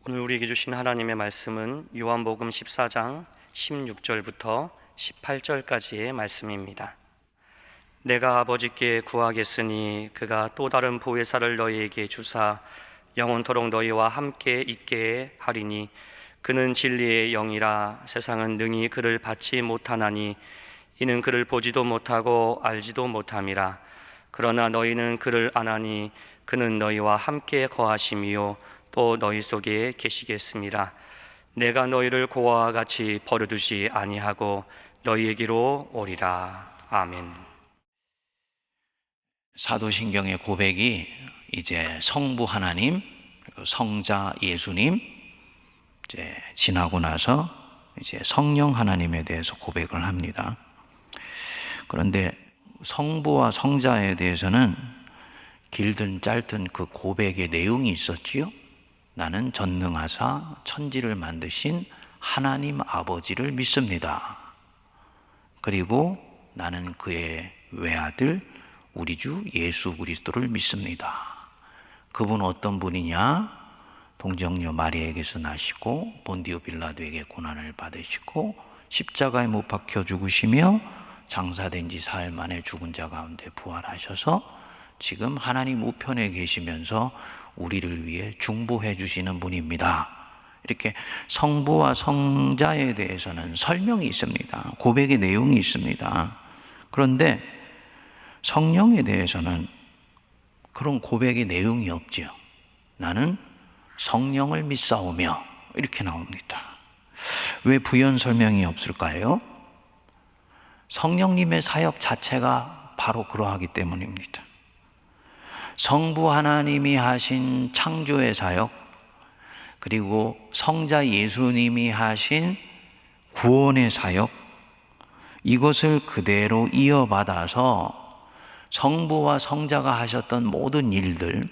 오늘 우리에게 주신 하나님의 말씀은 요한복음 14장 16절부터 18절까지의 말씀입니다. 내가 아버지께 구하겠으니 그가 또 다른 보혜사를 너희에게 주사 영원토록 너희와 함께 있게 하리니 그는 진리의 영이라. 세상은 능히 그를 받지 못하나니 이는 그를 보지도 못하고 알지도 못함이라. 그러나 너희는 그를 아나니 그는 너희와 함께 거하심이요 또 너희 속에 계시겠습니다. 내가 너희를 고아와 같이 버려두지 아니하고 너희에게로 오리라. 아멘. 사도신경의 고백이 이제 성부 하나님, 그리고 성자 예수님, 이제 지나고 나서 이제 성령 하나님에 대해서 고백을 합니다. 그런데 성부와 성자에 대해서는 길든 짧든 그 고백의 내용이 있었지요. 나는 전능하사 천지를 만드신 하나님 아버지를 믿습니다. 그리고 나는 그의 외아들 우리 주 예수 그리스도를 믿습니다. 그분 어떤 분이냐? 동정녀 마리아에게서 나시고 본디오 빌라도에게 고난을 받으시고 십자가에 못 박혀 죽으시며 장사된 지 사흘 만에 죽은 자 가운데 부활하셔서 지금 하나님 우편에 계시면서 우리를 위해 중보해 주시는 분입니다. 이렇게 성부와 성자에 대해서는 설명이 있습니다. 고백의 내용이 있습니다. 그런데 성령에 대해서는 그런 고백의 내용이 없지요. 나는 성령을 믿사오며 이렇게 나옵니다. 왜 부연 설명이 없을까요? 성령님의 사역 자체가 바로 그러하기 때문입니다. 성부 하나님이 하신 창조의 사역, 그리고 성자 예수님이 하신 구원의 사역, 이것을 그대로 이어받아서 성부와 성자가 하셨던 모든 일들,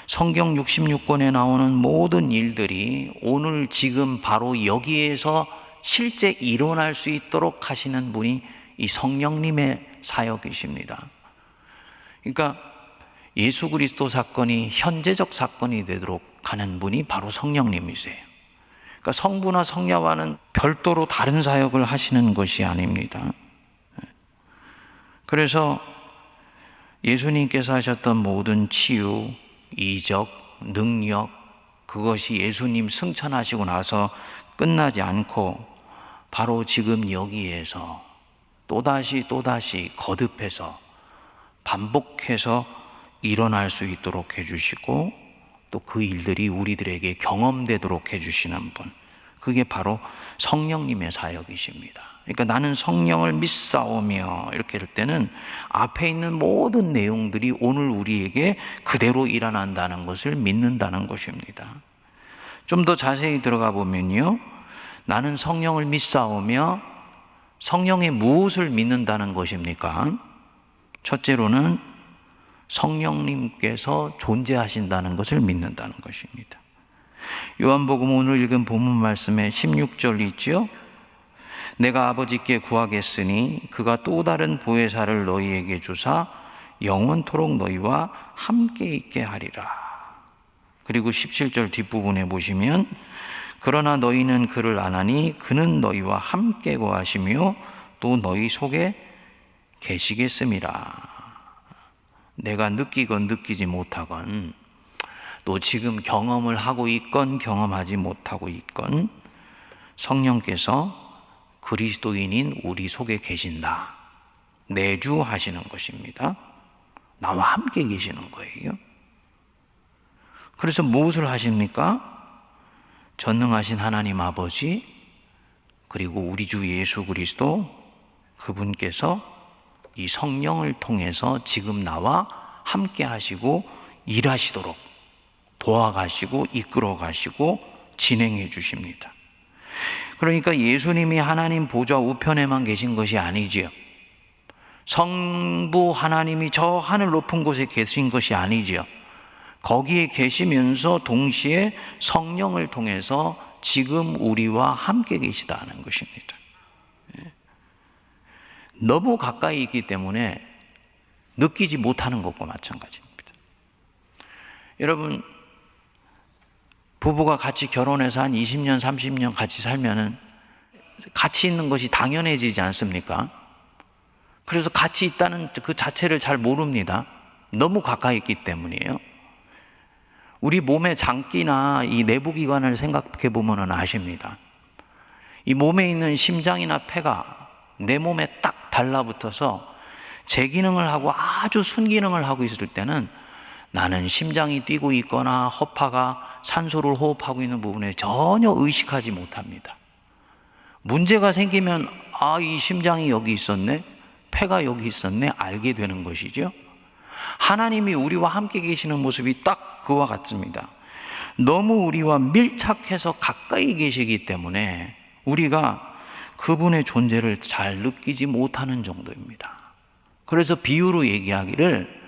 성경 66권에 나오는 모든 일들이 오늘 지금 바로 여기에서 실제 일어날 수 있도록 하시는 분이 이 성령님의 사역이십니다. 그러니까 예수 그리스도 사건이 현재적 사건이 되도록 하는 분이 바로 성령님이세요. 그러니까 성부나 성자와는 별도로 다른 사역을 하시는 것이 아닙니다. 그래서 예수님께서 하셨던 모든 치유, 이적, 능력, 그것이 예수님 승천하시고 나서 끝나지 않고 바로 지금 여기에서 또다시 거듭해서 반복해서 일어날 수 있도록 해주시고 또 그 일들이 우리들에게 경험되도록 해주시는 분, 그게 바로 성령님의 사역이십니다. 그러니까 나는 성령을 믿사오며 이렇게 할 때는 앞에 있는 모든 내용들이 오늘 우리에게 그대로 일어난다는 것을 믿는다는 것입니다. 좀 더 자세히 들어가 보면요, 나는 성령을 믿사오며 성령의 무엇을 믿는다는 것입니까? 첫째로는 성령님께서 존재하신다는 것을 믿는다는 것입니다. 요한복음 오늘 읽은 본문 말씀에 16절 있죠? 내가 아버지께 구하겠으니 그가 또 다른 보혜사를 너희에게 주사 영원토록 너희와 함께 있게 하리라. 그리고 17절 뒷부분에 보시면 그러나 너희는 그를 아나니 그는 너희와 함께 거하시며 또 너희 속에 계시겠음이라. 내가 느끼건 느끼지 못하건 또 지금 경험을 하고 있건 경험하지 못하고 있건 성령께서 그리스도인인 우리 속에 계신다, 내주하시는 것입니다. 나와 함께 계시는 거예요. 그래서 무엇을 하십니까? 전능하신 하나님 아버지, 그리고 우리 주 예수 그리스도, 그분께서 이 성령을 통해서 지금 나와 함께 하시고 일하시도록 도와가시고 이끌어 가시고 진행해 주십니다. 그러니까 예수님이 하나님 보좌 우편에만 계신 것이 아니지요. 성부 하나님이 저 하늘 높은 곳에 계신 것이 아니지요. 거기에 계시면서 동시에 성령을 통해서 지금 우리와 함께 계시다는 것입니다. 너무 가까이 있기 때문에 느끼지 못하는 것과 마찬가지입니다. 여러분, 부부가 같이 결혼해서 한 20년, 30년 같이 살면은 같이 있는 것이 당연해지지 않습니까? 그래서 같이 있다는 그 자체를 잘 모릅니다. 너무 가까이 있기 때문이에요. 우리 몸의 장기나 이 내부기관을 생각해 보면 아십니다. 이 몸에 있는 심장이나 폐가 내 몸에 딱 달라붙어서 제 기능을 하고 아주 순기능을 하고 있을 때는 나는 심장이 뛰고 있거나 허파가 산소를 호흡하고 있는 부분에 전혀 의식하지 못합니다. 문제가 생기면 이 심장이 여기 있었네, 폐가 여기 있었네 알게 되는 것이죠. 하나님이 우리와 함께 계시는 모습이 딱 그와 같습니다. 너무 우리와 밀착해서 가까이 계시기 때문에 우리가 그분의 존재를 잘 느끼지 못하는 정도입니다. 그래서 비유로 얘기하기를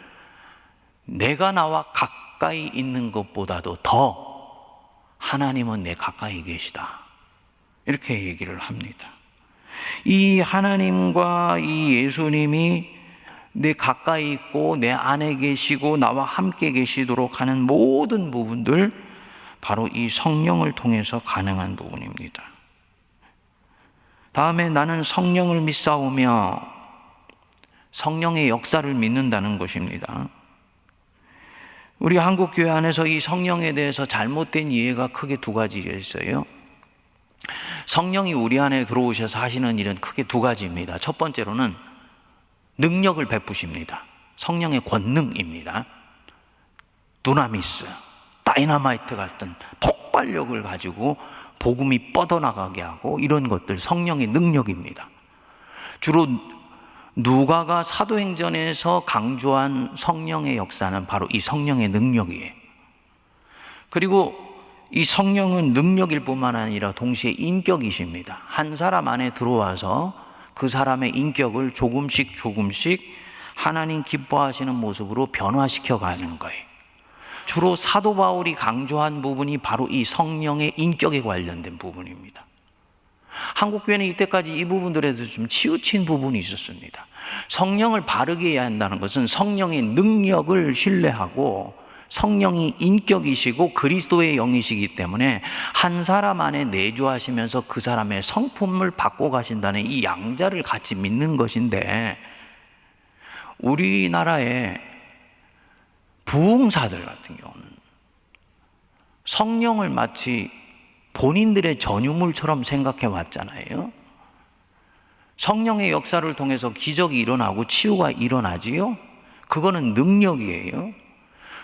내가 나와 가까이 있는 것보다도 더 하나님은 내 가까이 계시다, 이렇게 얘기를 합니다. 이 하나님과 이 예수님이 내 가까이 있고 내 안에 계시고 나와 함께 계시도록 하는 모든 부분들, 바로 이 성령을 통해서 가능한 부분입니다. 다음에 나는 성령을 믿사오며, 성령의 역사를 믿는다는 것입니다. 우리 한국교회 안에서 이 성령에 대해서 잘못된 이해가 크게 두 가지가 있어요. 성령이 우리 안에 들어오셔서 하시는 일은 크게 두 가지입니다. 첫 번째로는 능력을 베푸십니다. 성령의 권능입니다. 두나미스, 다이너마이트 같은 폭발력을 가지고 복음이 뻗어나가게 하고, 이런 것들 성령의 능력입니다. 주로 누가가 사도행전에서 강조한 성령의 역사는 바로 이 성령의 능력이에요. 그리고 이 성령은 능력일 뿐만 아니라 동시에 인격이십니다. 한 사람 안에 들어와서 그 사람의 인격을 조금씩 하나님 기뻐하시는 모습으로 변화시켜 가는 거예요. 주로 사도 바울이 강조한 부분이 바로 이 성령의 인격에 관련된 부분입니다. 한국교회는 이때까지 이 부분들에서 좀 치우친 부분이 있었습니다. 성령을 바르게 해야 한다는 것은 성령의 능력을 신뢰하고, 성령이 인격이시고 그리스도의 영이시기 때문에 한 사람 안에 내주하시면서 그 사람의 성품을 바꿔 가신다는 이 양자를 같이 믿는 것인데, 우리나라의 부흥사들 같은 경우는 성령을 마치 본인들의 전유물처럼 생각해 왔잖아요. 성령의 역사를 통해서 기적이 일어나고 치유가 일어나지요. 그거는 능력이에요.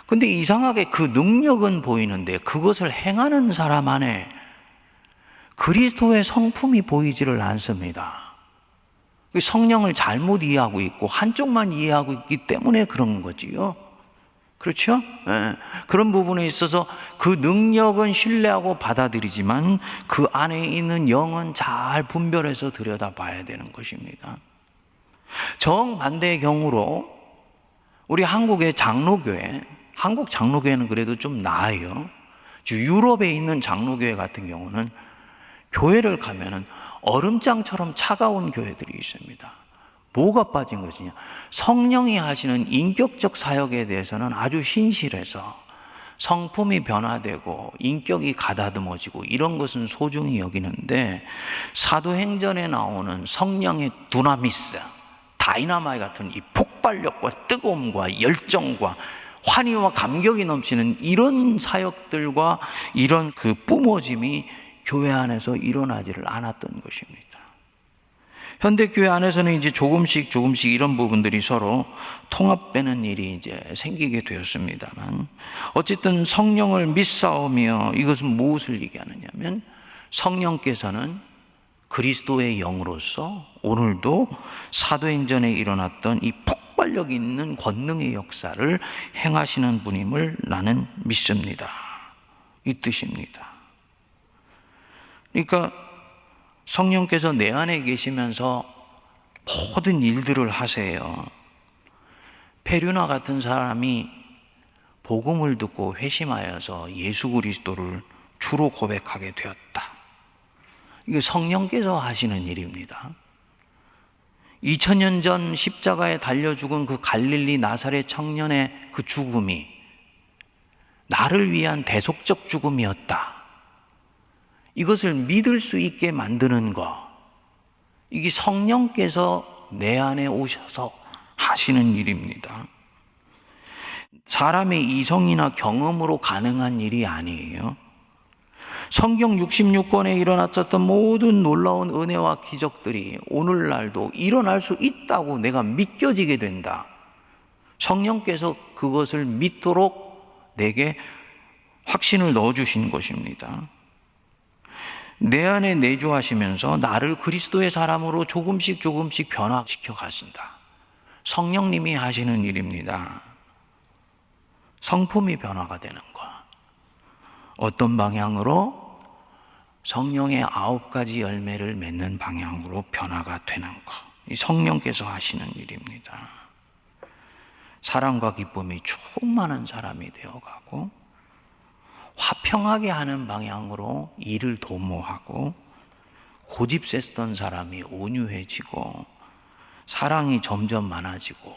근데 이상하게 그 능력은 보이는데 그것을 행하는 사람 안에 그리스도의 성품이 보이지를 않습니다. 성령을 잘못 이해하고 있고 한쪽만 이해하고 있기 때문에 그런 거지요. 그렇죠? 네. 그런 부분에 있어서 그 능력은 신뢰하고 받아들이지만 그 안에 있는 영은 잘 분별해서 들여다봐야 되는 것입니다. 정반대의 경우로 우리 한국의 장로교회, 한국 장로교회는 그래도 좀 나아요. 유럽에 있는 장로교회 같은 경우는 교회를 가면은 얼음장처럼 차가운 교회들이 있습니다. 뭐가 빠진 것이냐? 성령이 하시는 인격적 사역에 대해서는 아주 신실해서 성품이 변화되고 인격이 가다듬어지고 이런 것은 소중히 여기는데, 사도행전에 나오는 성령의 두나미스, 다이나마이트 같은 이 폭발력과 뜨거움과 열정과 환희와 감격이 넘치는 이런 사역들과 이런 그 뿜어짐이 교회 안에서 일어나지를 않았던 것입니다. 현대교회 안에서는 이제 조금씩 이런 부분들이 서로 통합되는 일이 이제 생기게 되었습니다만, 어쨌든 성령을 믿사오며, 이것은 무엇을 얘기하느냐면 성령께서는 그리스도의 영으로서 오늘도 사도행전에 일어났던 이 폭발력 있는 권능의 역사를 행하시는 분임을 나는 믿습니다. 이 뜻입니다. 그러니까 성령께서 내 안에 계시면서 모든 일들을 하세요. 페류나 같은 사람이 복음을 듣고 회심하여서 예수 그리스도를 주로 고백하게 되었다. 이게 성령께서 하시는 일입니다. 2000년 전 십자가에 달려 죽은 그 갈릴리 나사렛 청년의 그 죽음이 나를 위한 대속적 죽음이었다. 이것을 믿을 수 있게 만드는 것, 이게 성령께서 내 안에 오셔서 하시는 일입니다. 사람의 이성이나 경험으로 가능한 일이 아니에요. 성경 66권에 일어났었던 모든 놀라운 은혜와 기적들이 오늘날도 일어날 수 있다고 내가 믿겨지게 된다. 성령께서 그것을 믿도록 내게 확신을 넣어주신 것입니다. 내 안에 내주하시면서 나를 그리스도의 사람으로 조금씩 변화시켜 가신다. 성령님이 하시는 일입니다. 성품이 변화가 되는 것. 어떤 방향으로? 성령의 9가지 열매를 맺는 방향으로 변화가 되는 것. 이 성령께서 하시는 일입니다. 사랑과 기쁨이 충만한 사람이 되어가고, 화평하게 하는 방향으로 일을 도모하고, 고집셌던 사람이 온유해지고, 사랑이 점점 많아지고,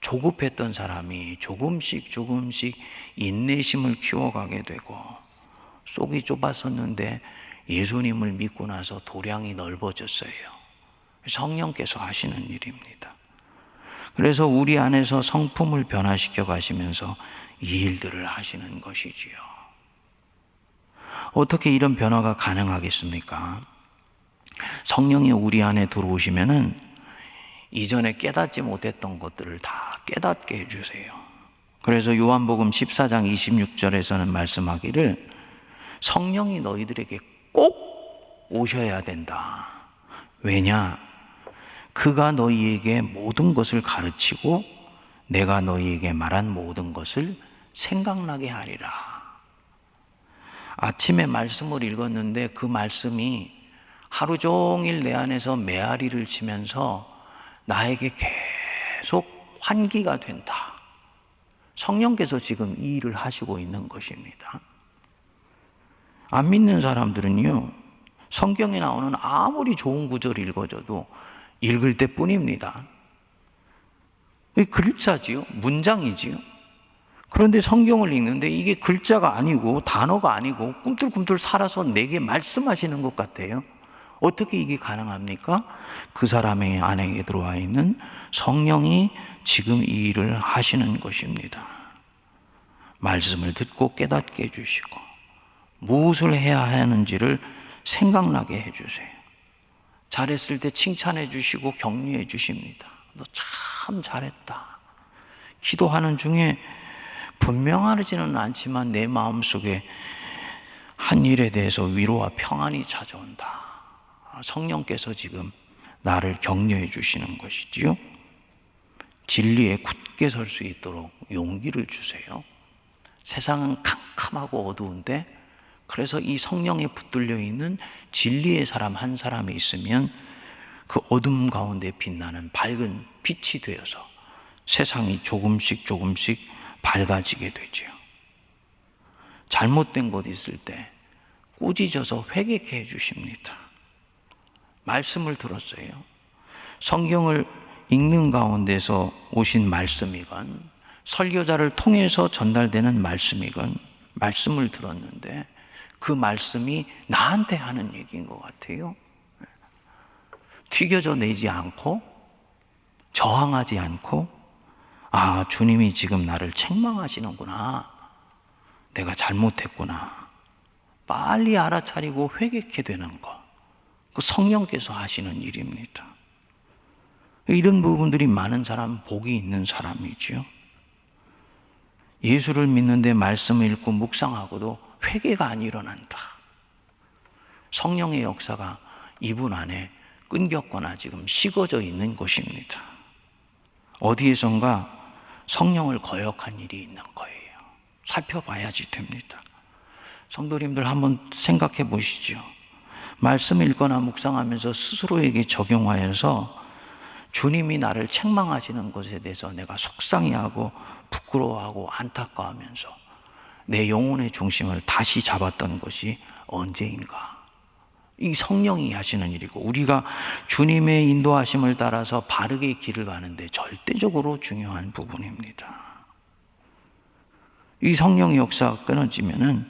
조급했던 사람이 조금씩 인내심을 키워가게 되고, 속이 좁았었는데 예수님을 믿고 나서 도량이 넓어졌어요. 성령께서 하시는 일입니다. 그래서 우리 안에서 성품을 변화시켜 가시면서 이 일들을 하시는 것이지요. 어떻게 이런 변화가 가능하겠습니까? 성령이 우리 안에 들어오시면은 이전에 깨닫지 못했던 것들을 다 깨닫게 해주세요. 그래서 요한복음 14장 26절에서는 말씀하기를 성령이 너희들에게 꼭 오셔야 된다. 왜냐? 그가 너희에게 모든 것을 가르치고 내가 너희에게 말한 모든 것을 생각나게 하리라. 아침에 말씀을 읽었는데 그 말씀이 하루 종일 내 안에서 메아리를 치면서 나에게 계속 환기가 된다. 성령께서 지금 이 일을 하시고 있는 것입니다. 안 믿는 사람들은요, 성경에 나오는 아무리 좋은 구절을 읽어줘도 읽을 때 뿐입니다. 글자지요, 문장이지요. 그런데 성경을 읽는데 이게 글자가 아니고 단어가 아니고 꿈틀꿈틀 살아서 내게 말씀하시는 것 같아요. 어떻게 이게 가능합니까? 그 사람의 안에 들어와 있는 성령이 지금 이 일을 하시는 것입니다. 말씀을 듣고 깨닫게 해주시고 무엇을 해야 하는지를 생각나게 해주세요. 잘했을 때 칭찬해 주시고 격려해 주십니다. 너 참 잘했다. 기도하는 중에 분명하지는 않지만 내 마음속에 한 일에 대해서 위로와 평안이 찾아온다. 성령께서 지금 나를 격려해 주시는 것이지요. 진리에 굳게 설 수 있도록 용기를 주세요. 세상은 캄캄하고 어두운데 그래서 이 성령에 붙들려 있는 진리의 사람 한 사람이 있으면 그 어둠 가운데 빛나는 밝은 빛이 되어서 세상이 조금씩 밝아지게 되죠. 잘못된 것 있을 때 꾸짖어서 회개케 해주십니다. 말씀을 들었어요. 성경을 읽는 가운데서 오신 말씀이건 설교자를 통해서 전달되는 말씀이건 말씀을 들었는데 그 말씀이 나한테 하는 얘기인 것 같아요. 튀겨져 내지 않고 저항하지 않고 아, 주님이 지금 나를 책망하시는구나. 내가 잘못했구나. 빨리 알아차리고 회개케 되는 것. 그 성령께서 하시는 일입니다. 이런 부분들이 많은 사람은 복이 있는 사람이지요. 예수를 믿는데 말씀을 읽고 묵상하고도 회개가 안 일어난다. 성령의 역사가 이분 안에 끊겼거나 지금 식어져 있는 것입니다. 어디에선가 성령을 거역한 일이 있는 거예요. 살펴봐야지 됩니다. 성도님들 한번 생각해 보시죠. 말씀 읽거나 묵상하면서 스스로에게 적용하여서 주님이 나를 책망하시는 것에 대해서 내가 속상해하고 부끄러워하고 안타까워하면서 내 영혼의 중심을 다시 잡았던 것이 언제인가? 이 성령이 하시는 일이고 우리가 주님의 인도하심을 따라서 바르게 길을 가는데 절대적으로 중요한 부분입니다. 이 성령의 역사가 끊어지면은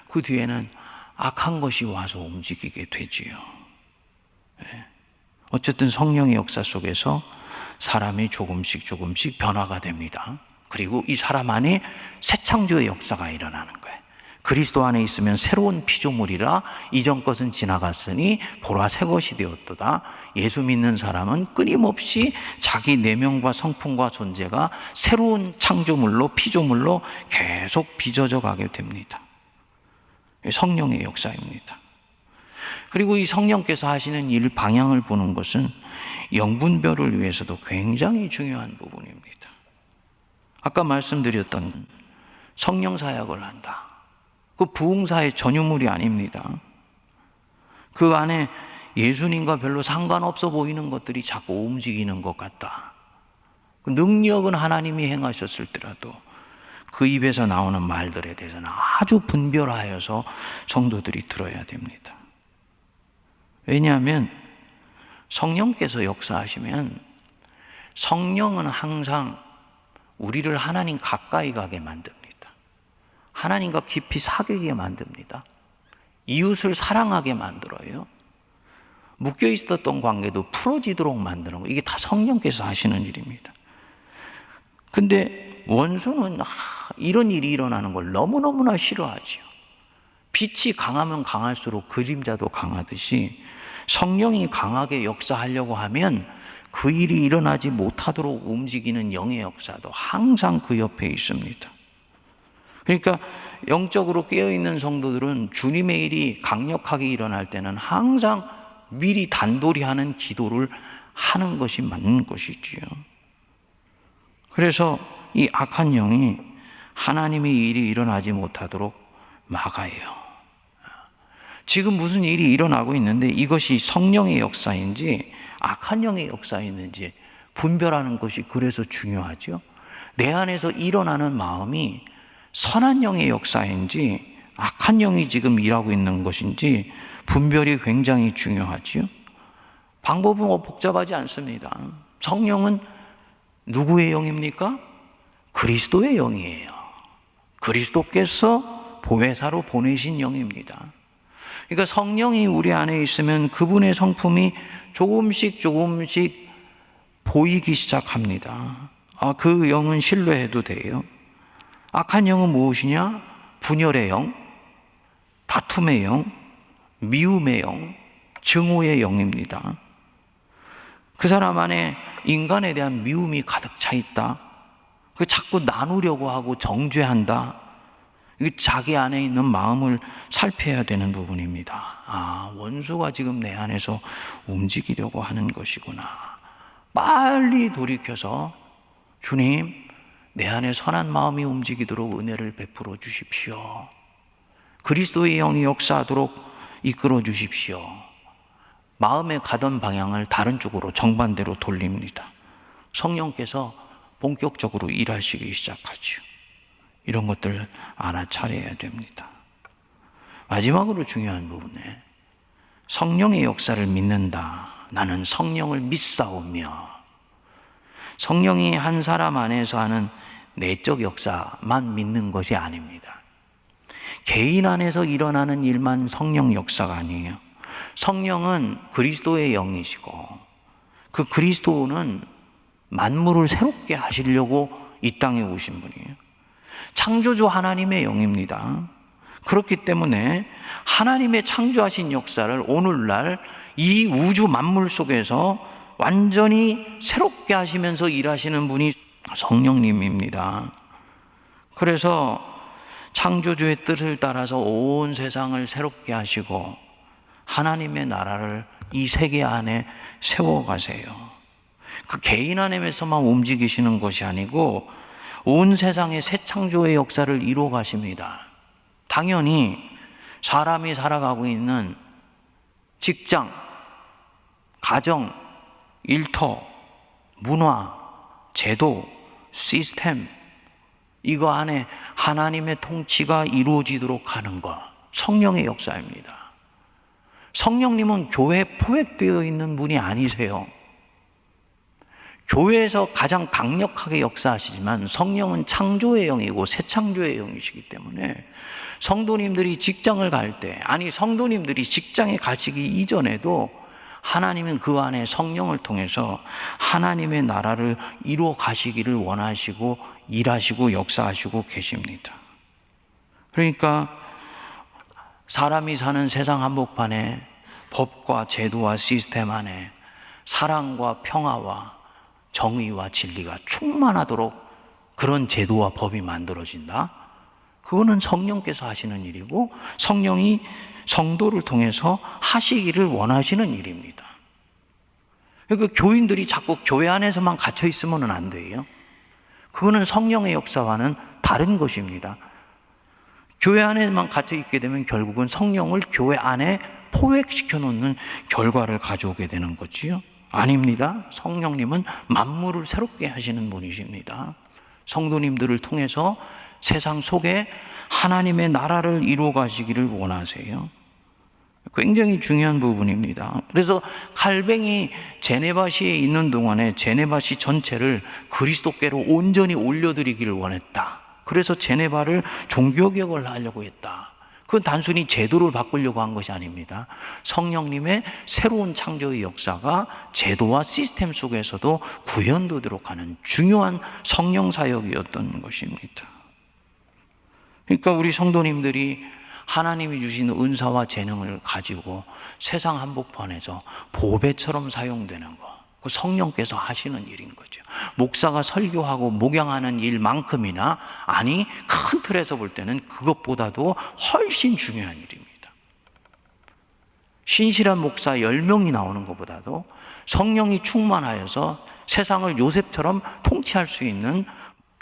그 뒤에는 악한 것이 와서 움직이게 되지요. 어쨌든 성령의 역사 속에서 사람이 조금씩 변화가 됩니다. 그리고 이 사람 안에 새 창조의 역사가 일어나는 거예요. 그리스도 안에 있으면 새로운 피조물이라 이전 것은 지나갔으니 보라 새 것이 되었도다. 예수 믿는 사람은 끊임없이 자기 내면과 성품과 존재가 새로운 창조물로 피조물로 계속 빚어져 가게 됩니다. 성령의 역사입니다. 그리고 이 성령께서 하시는 일 방향을 보는 것은 영분별을 위해서도 굉장히 중요한 부분입니다. 아까 말씀드렸던 성령 사역을 한다. 그 부흥사의 전유물이 아닙니다. 그 안에 예수님과 별로 상관없어 보이는 것들이 자꾸 움직이는 것 같다. 그 능력은 하나님이 행하셨을지라도 그 입에서 나오는 말들에 대해서는 아주 분별하여서 성도들이 들어야 됩니다. 왜냐하면 성령께서 역사하시면 성령은 항상 우리를 하나님 가까이 가게 만듭니다. 하나님과 깊이 사귀게 만듭니다. 이웃을 사랑하게 만들어요. 묶여 있었던 관계도 풀어지도록 만드는 거, 이게 다 성령께서 하시는 일입니다. 근데 원수는 이런 일이 일어나는 걸 너무너무나 싫어하지요. 빛이 강하면 강할수록 그림자도 강하듯이 성령이 강하게 역사하려고 하면 그 일이 일어나지 못하도록 움직이는 영의 역사도 항상 그 옆에 있습니다. 그러니까 영적으로 깨어있는 성도들은 주님의 일이 강력하게 일어날 때는 항상 미리 단돌이 하는 기도를 하는 것이 맞는 것이지요. 그래서 이 악한 영이 하나님의 일이 일어나지 못하도록 막아요. 지금 무슨 일이 일어나고 있는데 이것이 성령의 역사인지 악한 영의 역사인지 분별하는 것이 그래서 중요하죠. 내 안에서 일어나는 마음이 선한 영의 역사인지 악한 영이 지금 일하고 있는 것인지 분별이 굉장히 중요하지요. 방법은 복잡하지 않습니다. 성령은 누구의 영입니까? 그리스도의 영이에요. 그리스도께서 보혜사로 보내신 영입니다. 그러니까 성령이 우리 안에 있으면 그분의 성품이 조금씩 보이기 시작합니다. 그 영은 신뢰해도 돼요. 악한 영은 무엇이냐? 분열의 영, 다툼의 영, 미움의 영, 증오의 영입니다. 그 사람 안에 인간에 대한 미움이 가득 차 있다. 자꾸 나누려고 하고 정죄한다. 자기 안에 있는 마음을 살펴야 되는 부분입니다. 원수가 지금 내 안에서 움직이려고 하는 것이구나. 빨리 돌이켜서 주님, 내 안에 선한 마음이 움직이도록 은혜를 베풀어 주십시오. 그리스도의 영이 역사하도록 이끌어 주십시오. 마음에 가던 방향을 다른 쪽으로 정반대로 돌립니다. 성령께서 본격적으로 일하시기 시작하죠. 이런 것들을 알아차려야 됩니다. 마지막으로 중요한 부분에 성령의 역사를 믿는다. 나는 성령을 믿사오며, 성령이 한 사람 안에서 하는 내적 역사만 믿는 것이 아닙니다. 개인 안에서 일어나는 일만 성령 역사가 아니에요. 성령은 그리스도의 영이시고 그 그리스도는 만물을 새롭게 하시려고 이 땅에 오신 분이에요. 창조주 하나님의 영입니다. 그렇기 때문에 하나님의 창조하신 역사를 오늘날 이 우주 만물 속에서 완전히 새롭게 하시면서 일하시는 분이 성령님입니다. 그래서 창조주의 뜻을 따라서 온 세상을 새롭게 하시고 하나님의 나라를 이 세계 안에 세워가세요. 그 개인 안에서만 움직이시는 것이 아니고 온 세상의 새 창조의 역사를 이루어 가십니다. 당연히 사람이 살아가고 있는 직장, 가정, 일터, 문화, 제도, 시스템, 이거 안에 하나님의 통치가 이루어지도록 하는 것, 성령의 역사입니다. 성령님은 교회에 포획되어 있는 분이 아니세요. 교회에서 가장 강력하게 역사하시지만 성령은 창조의 영이고 새 창조의 영이시기 때문에 성도님들이 직장을 갈 때, 아니 성도님들이 직장에 가시기 이전에도 하나님은 그 안에 성령을 통해서 하나님의 나라를 이루어 가시기를 원하시고 일하시고 역사하시고 계십니다. 그러니까 사람이 사는 세상 한복판에 법과 제도와 시스템 안에 사랑과 평화와 정의와 진리가 충만하도록 그런 제도와 법이 만들어진다? 그거는 성령께서 하시는 일이고 성령이 성도를 통해서 하시기를 원하시는 일입니다. 그러니까 교인들이 자꾸 교회 안에서만 갇혀 있으면 안 돼요. 그거는 성령의 역사와는 다른 것입니다. 교회 안에만 갇혀 있게 되면 결국은 성령을 교회 안에 포획시켜 놓는 결과를 가져오게 되는 거지요. 아닙니다. 성령님은 만물을 새롭게 하시는 분이십니다. 성도님들을 통해서 세상 속에 하나님의 나라를 이루어 가시기를 원하세요. 굉장히 중요한 부분입니다. 그래서 칼뱅이 제네바시에 있는 동안에 제네바시 전체를 그리스도께로 온전히 올려드리기를 원했다. 그래서 제네바를 종교개혁을 하려고 했다. 그건 단순히 제도를 바꾸려고 한 것이 아닙니다. 성령님의 새로운 창조의 역사가 제도와 시스템 속에서도 구현되도록 하는 중요한 성령 사역이었던 것입니다. 그러니까 우리 성도님들이 하나님이 주신 은사와 재능을 가지고 세상 한복판에서 보배처럼 사용되는 것, 그 성령께서 하시는 일인 거죠. 목사가 설교하고 목양하는 일만큼이나, 아니 큰 틀에서 볼 때는 그것보다도 훨씬 중요한 일입니다. 신실한 목사 10명이 나오는 것보다도 성령이 충만하여서 세상을 요셉처럼 통치할 수 있는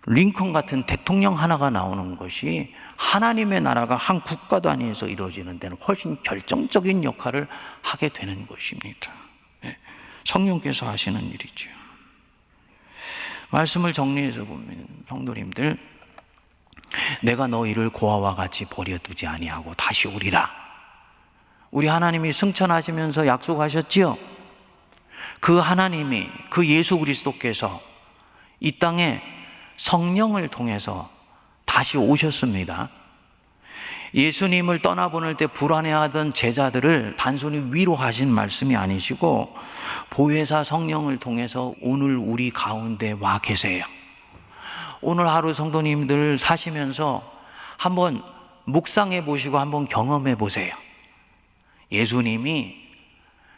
링컨 같은 대통령 하나가 나오는 것이 하나님의 나라가 한 국가 단위에서 이루어지는 데는 훨씬 결정적인 역할을 하게 되는 것입니다. 성령께서 하시는 일이죠. 말씀을 정리해서 보면 성도님들, 내가 너희를 고아와 같이 버려두지 아니하고 다시 오리라. 우리 하나님이 승천하시면서 약속하셨지요. 그 하나님이, 그 예수 그리스도께서 이 땅에 성령을 통해서 다시 오셨습니다. 예수님을 떠나보낼 때 불안해하던 제자들을 단순히 위로하신 말씀이 아니시고 보혜사 성령을 통해서 오늘 우리 가운데 와 계세요. 오늘 하루 성도님들 사시면서 한번 묵상해 보시고 한번 경험해 보세요. 예수님이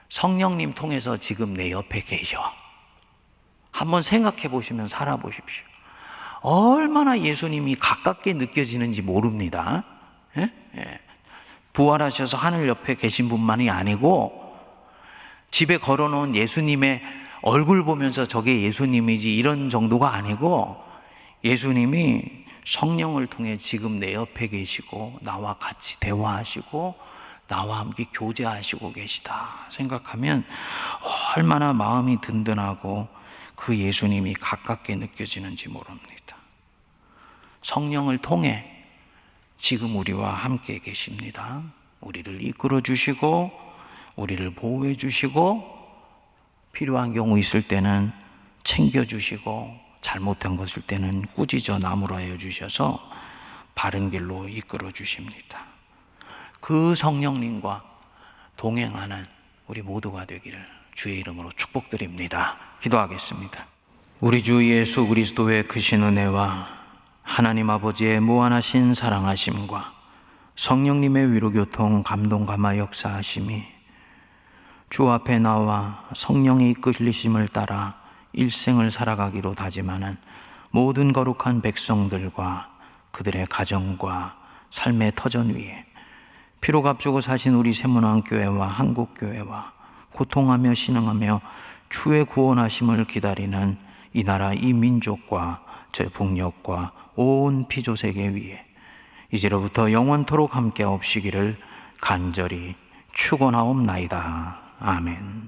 성령님 통해서 지금 내 옆에 계셔. 한번 생각해 보시면 살아보십시오. 얼마나 예수님이 가깝게 느껴지는지 모릅니다. 예? 예. 부활하셔서 하늘 옆에 계신 분만이 아니고 집에 걸어놓은 예수님의 얼굴 보면서 저게 예수님이지 이런 정도가 아니고 예수님이 성령을 통해 지금 내 옆에 계시고 나와 같이 대화하시고 나와 함께 교제하시고 계시다 생각하면 얼마나 마음이 든든하고 그 예수님이 가깝게 느껴지는지 모릅니다. 성령을 통해 지금 우리와 함께 계십니다. 우리를 이끌어 주시고 우리를 보호해 주시고 필요한 경우 있을 때는 챙겨 주시고 잘못된 것일 때는 꾸짖어 나무라여 주셔서 바른 길로 이끌어 주십니다. 그 성령님과 동행하는 우리 모두가 되기를 주의 이름으로 축복드립니다. 기도하겠습니다. 우리 주 예수 그리스도의 크신 은혜와 하나님 아버지의 무한하신 사랑하심과 성령님의 위로교통 감동 감화 역사하심이 주 앞에 나와 성령의 이끌리심을 따라 일생을 살아가기로 다짐하는 모든 거룩한 백성들과 그들의 가정과 삶의 터전 위에 피로 값주고 사신 우리 세문안교회와 한국교회와 고통하며 신앙하며 주의 구원하심을 기다리는 이 나라 이 민족과 저 북녘과 온 피조세계 위에 이제로부터 영원토록 함께 없시기를 간절히 축원하옵나이다. 아멘.